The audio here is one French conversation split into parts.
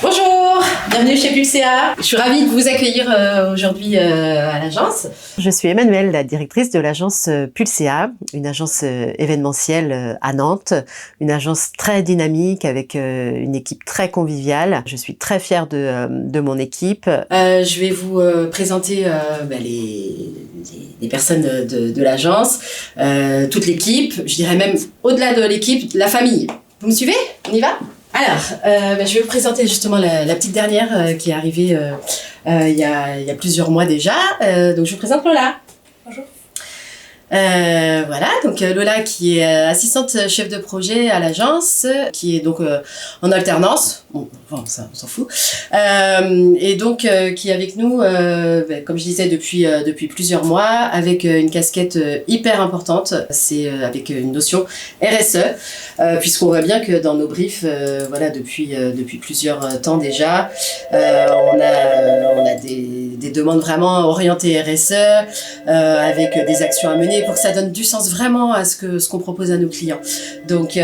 Bonjour, bienvenue chez Pulsea. Je suis ravie de vous accueillir aujourd'hui à l'agence. Je suis Emmanuelle, la directrice de l'agence Pulsea, une agence événementielle à Nantes, une agence très dynamique avec une équipe très conviviale. Je suis très fière de mon équipe. Je vais vous présenter les personnes de l'agence, toute l'équipe, je dirais même au-delà de l'équipe, la famille. Vous me suivez? On y va? Alors, je vais vous présenter justement la petite dernière qui est arrivée il y a plusieurs mois déjà. Donc je vous présente Lola. Bonjour. Voilà, donc Lola qui est assistante chef de projet à l'agence, qui est donc en alternance, bon, ça on s'en fout, et donc qui est avec nous, comme je disais, depuis plusieurs mois, avec une casquette hyper importante, c'est avec une notion RSE, puisqu'on voit bien que dans nos briefs, voilà, depuis plusieurs temps déjà, on a des demandes vraiment orientées RSE, avec des actions à mener pour que ça donne du sens vraiment à ce qu'on propose à nos clients. Donc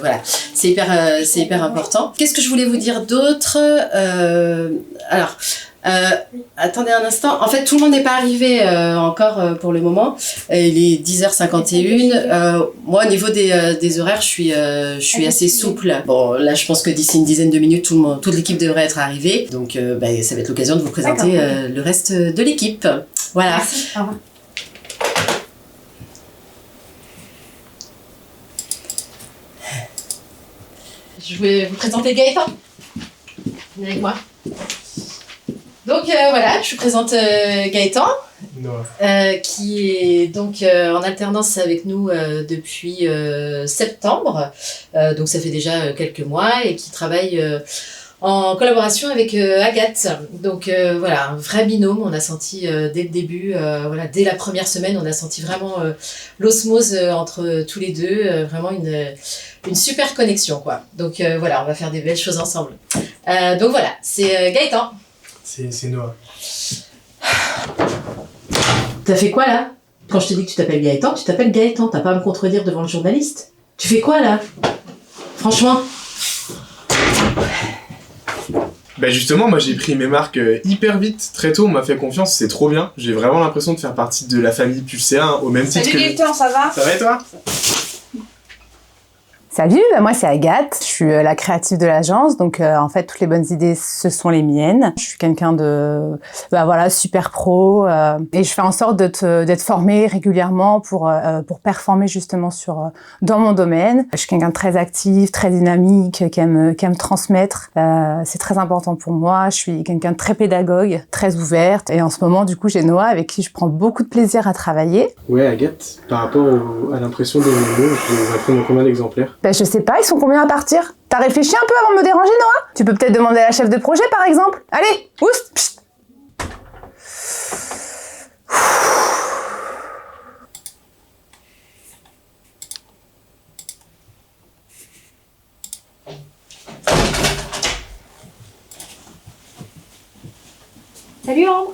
voilà, c'est hyper important. Qu'est-ce que je voulais vous dire d'autre? Attendez un instant. En fait, tout le monde n'est pas arrivé encore pour le moment. Il est 10h51. Moi, au niveau des horaires, je suis assez souple. Bon, là, je pense que d'ici une dizaine de minutes, toute l'équipe devrait être arrivée. Donc, ça va être l'occasion de vous présenter le reste de l'équipe. Voilà. Merci. Au revoir. Je vais vous présenter Gaëtan. Venez avec moi. Donc voilà, je vous présente Gaëtan, qui est donc en alternance avec nous depuis septembre. Donc ça fait déjà quelques mois et qui travaille en collaboration avec Agathe. Donc voilà, un vrai binôme. On a senti dès le début, voilà, dès la première semaine, on a senti vraiment l'osmose entre tous les deux, vraiment une super connexion, quoi. Donc voilà, on va faire des belles choses ensemble. Donc voilà, c'est Gaëtan. C'est Noah. T'as fait quoi là? Quand je te dis que tu t'appelles Gaëtan, tu t'appelles Gaëtan. T'as pas à me contredire devant le journaliste. Tu fais quoi là? Franchement. Bah justement, moi j'ai pris mes marques hyper vite, très tôt, on m'a fait confiance, c'est trop bien. J'ai vraiment l'impression de faire partie de la famille Pulsea, au même titre que... Salut Gaëtan, ça va? Ça va et toi? Salut, moi c'est Agathe, je suis la créative de l'agence, donc en fait toutes les bonnes idées ce sont les miennes. Je suis quelqu'un de super pro et je fais en sorte d'être formée régulièrement pour performer justement dans mon domaine. Je suis quelqu'un de très actif, très dynamique, qui aime transmettre. C'est très important pour moi. Je suis quelqu'un de très pédagogue, très ouverte et en ce moment du coup j'ai Noah avec qui je prends beaucoup de plaisir à travailler. Ouais Agathe, par rapport à l'impression des vidéos, je vais prendre combien d'exemplaires? Je sais pas, ils sont combien à partir? T'as réfléchi un peu avant de me déranger, Noah? Tu peux peut-être demander à la chef de projet, par exemple. Allez, oust, psst. Salut Ambre.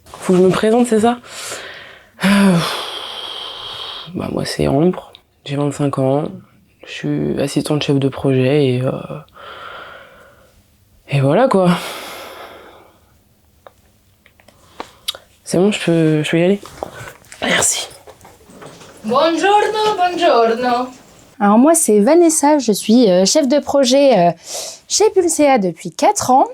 Faut que je me présente, c'est ça? Moi c'est Ambre, j'ai 25 ans, je suis assistante chef de projet et voilà quoi. C'est bon, je peux y aller? Merci. Buongiorno. Alors moi c'est Vanessa, je suis chef de projet chez Pulsea depuis 4 ans.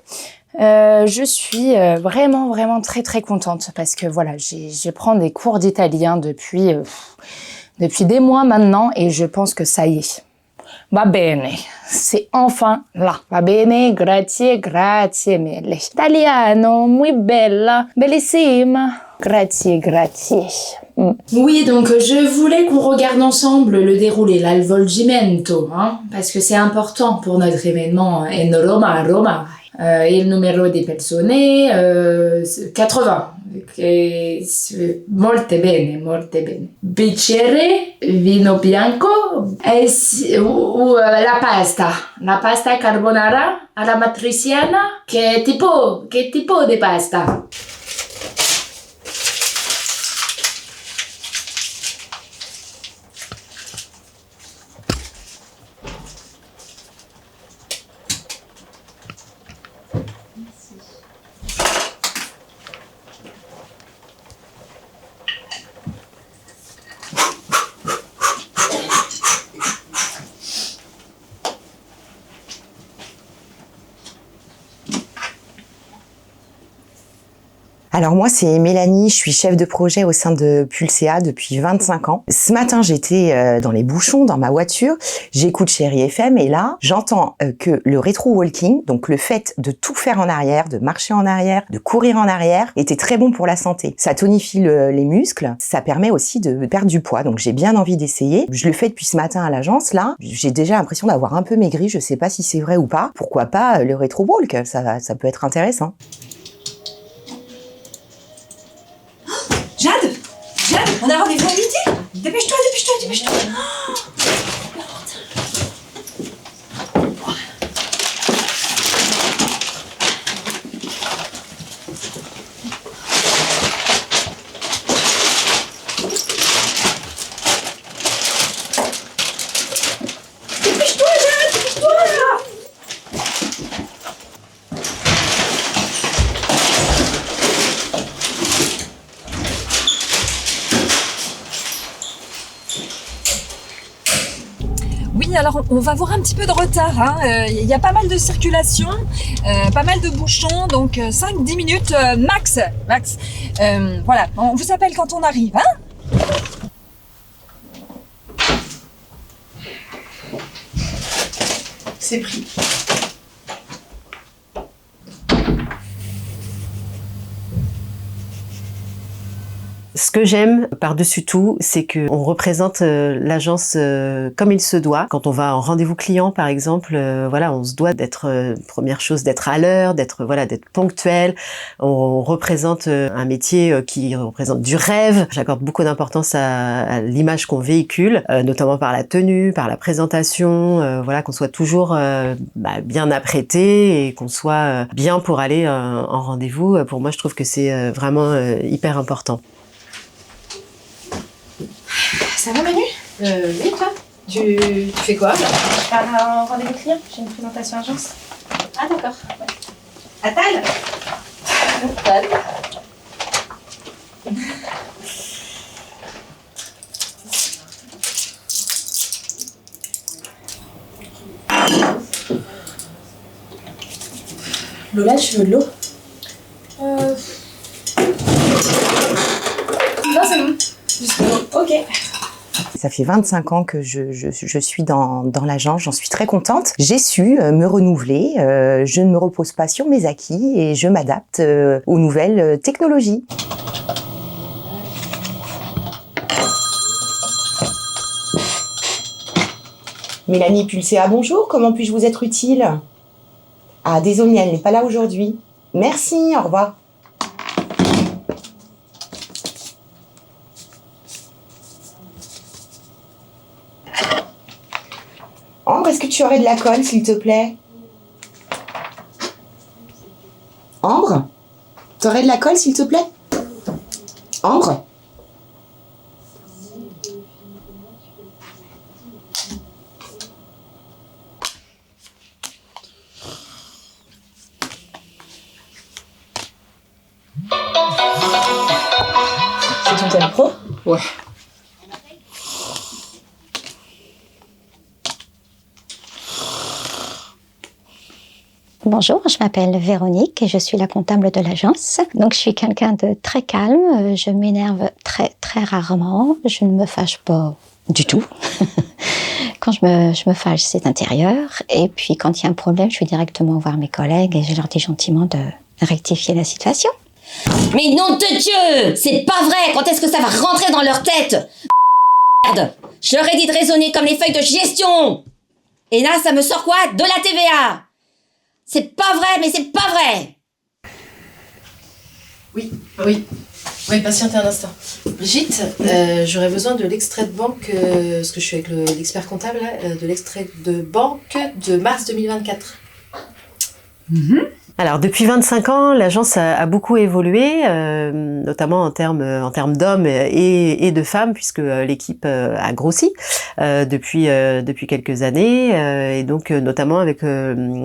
Je suis vraiment très très contente parce que voilà, je prends des cours d'italien depuis des mois maintenant et je pense que ça y est. Va bene, c'est enfin là. Va bene, grazie mille. Italiano, muy bella, bellissima. Grazie. Oui, donc je voulais qu'on regarde ensemble le déroulé, l'avvolgimento, parce que c'est important pour notre événement en Roma. il numero di persone 80. Che molte bene, molte bene. Bicchiere, vino bianco ou la pasta carbonara alla matriciana. Che tipo di pasta? Alors moi c'est Mélanie, je suis chef de projet au sein de Pulsea depuis 25 ans. Ce matin j'étais dans les bouchons, dans ma voiture, j'écoute Chérie FM et là j'entends que le rétro-walking, donc le fait de tout faire en arrière, de marcher en arrière, de courir en arrière, était très bon pour la santé. Ça tonifie les muscles, ça permet aussi de perdre du poids, donc j'ai bien envie d'essayer. Je le fais depuis ce matin à l'agence, là j'ai déjà l'impression d'avoir un peu maigri, je sais pas si c'est vrai ou pas. Pourquoi pas le rétro-walk, ça peut être intéressant. Jade, on a rendez-vous à midi. Dépêche-toi. Oui, alors on va avoir un petit peu de retard. Il y a pas mal de circulation, pas mal de bouchons, donc 5-10 minutes max. Voilà, on vous appelle quand on arrive. C'est pris. Ce que j'aime par-dessus tout, c'est qu'on représente l'agence comme il se doit. Quand on va en rendez-vous client, par exemple, voilà, on se doit d'être, première chose, d'être à l'heure, d'être ponctuel. On représente un métier qui représente du rêve. J'accorde beaucoup d'importance à l'image qu'on véhicule, notamment par la tenue, par la présentation, voilà, qu'on soit toujours bien apprêté et qu'on soit bien pour aller en rendez-vous. Pour moi, je trouve que c'est vraiment hyper important. Ça va Manu? Oui, toi tu fais quoi? Je pars en rendez-vous client, j'ai une présentation agence. Ah d'accord. Ouais. Attal. Lola, tu veux de l'eau? Non, c'est bon. Juste l'eau. Ok. Ça fait 25 ans que je suis dans l'agence, j'en suis très contente. J'ai su me renouveler, je ne me repose pas sur mes acquis et je m'adapte aux nouvelles technologies. Mélanie Pulsea, bonjour, comment puis-je vous être utile? Ah, désolée, elle n'est pas là aujourd'hui. Merci, au revoir. Ambre, est-ce que tu aurais de la colle, s'il te plaît? Ambre, t'aurais de la colle, s'il te plaît? Ambre? C'est ton tel pro? Ouais. Bonjour, je m'appelle Véronique et je suis la comptable de l'agence. Donc je suis quelqu'un de très calme, je m'énerve très rarement, je ne me fâche pas du tout. Quand je me fâche, c'est intérieur. Et puis quand il y a un problème, je vais directement voir mes collègues et je leur dis gentiment de rectifier la situation. Mais nom de Dieu, c'est pas vrai. Quand est-ce que ça va rentrer dans leur tête? Merde. Je leur ai dit de raisonner comme les feuilles de gestion. Et là, ça me sort quoi? De la TVA. C'est pas vrai, mais c'est pas vrai. Oui, patientez un instant. Brigitte, j'aurais besoin de l'extrait de banque, parce que je suis avec l'expert comptable, là, de l'extrait de banque de mars 2024. Alors, depuis 25 ans, l'agence a beaucoup évolué, notamment en termes d'hommes et de femmes, puisque l'équipe a grossi depuis quelques années, et donc notamment avec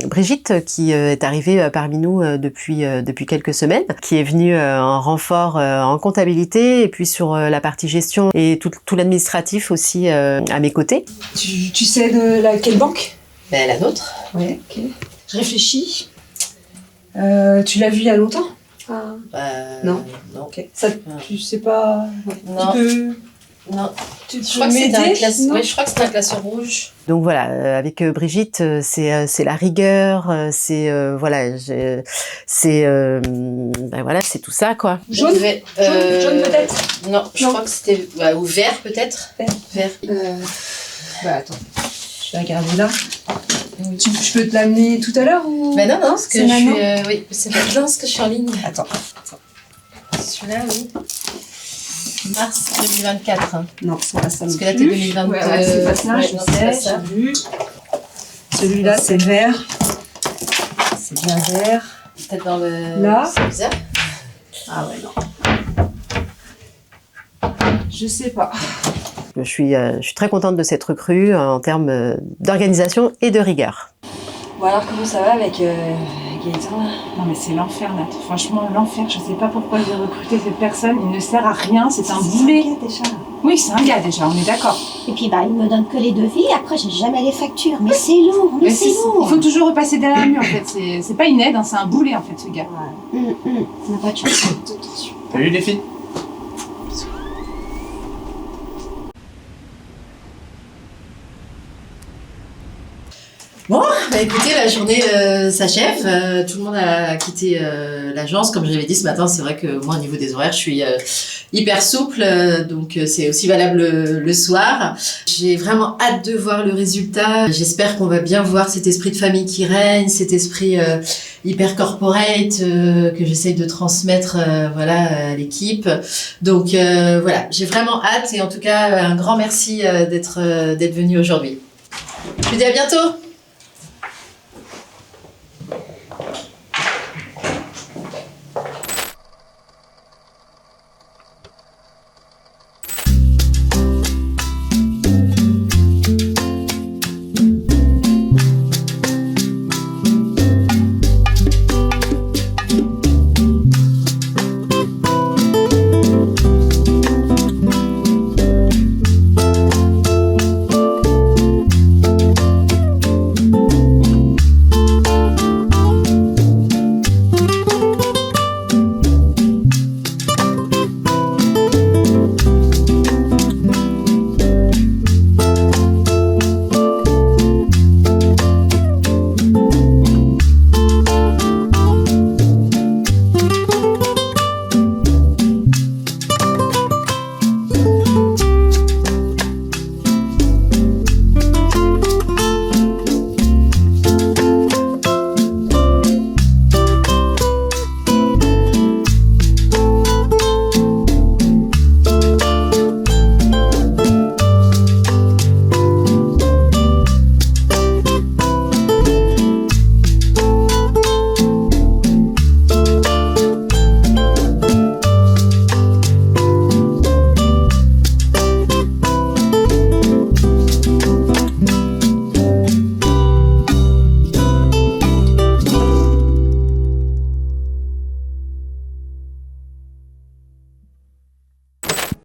Brigitte qui est arrivée parmi nous depuis quelques semaine, qui est venue en renfort en comptabilité et puis sur la partie gestion et tout l'administratif aussi à mes côtés. Tu sais de laquelle banque? Ben, la nôtre. Ouais, ok. Je réfléchis. Tu l'as vu il y a longtemps? Non. Ok. Ça, tu sais pas. Non. Tu peux. Non. Tu je crois que c'était un classeur. Oui, je crois que c'était un classeur rouge. Donc voilà, avec Brigitte, c'est la rigueur, c'est c'est tout ça quoi. Jaune peut-être. Non, je crois que c'était ou vert peut-être. Vert. Attends, je vais regarder là. Je peux te l'amener tout à l'heure ou? Ben non, parce que je suis. Oui, c'est maintenant parce que je suis en ligne. Attends. Celui-là, oui. Mars 2024. Non, c'est pas ça. Parce que là, t'es 2022. Ouais, c'est pas ça, je sais, j'ai vu. Celui-là, c'est vert. C'est bien vert. Peut-être dans le. Là. C'est bizarre. Ah ouais, non. Je sais pas. Je suis très contente de cette recrue en termes d'organisation et de rigueur. Bon alors comment ça va avec Gaëtan là? Non mais c'est l'enfer Nat, franchement l'enfer, je sais pas pourquoi j'ai recruté cette personne, il ne sert à rien, c'est un boulet. C'est un gars déjà. Oui c'est un gars déjà, on est d'accord. Et puis il me donne que les devis, après j'ai jamais les factures. Mais c'est lourd, mais c'est lourd. Il faut toujours repasser derrière lui en fait, c'est pas une aide, hein, c'est un boulet en fait ce gars. On n'a pas de chance. Salut les filles. Bon, bah écoutez, la journée s'achève. Tout le monde a quitté l'agence. Comme je l'avais dit ce matin, c'est vrai que moi, au niveau des horaires, je suis hyper souple. Donc, c'est aussi valable le soir. J'ai vraiment hâte de voir le résultat. J'espère qu'on va bien voir cet esprit de famille qui règne, cet esprit hyper corporate que j'essaye de transmettre à l'équipe. Donc, voilà, j'ai vraiment hâte. Et en tout cas, un grand merci d'être venu aujourd'hui. Je vous dis à bientôt.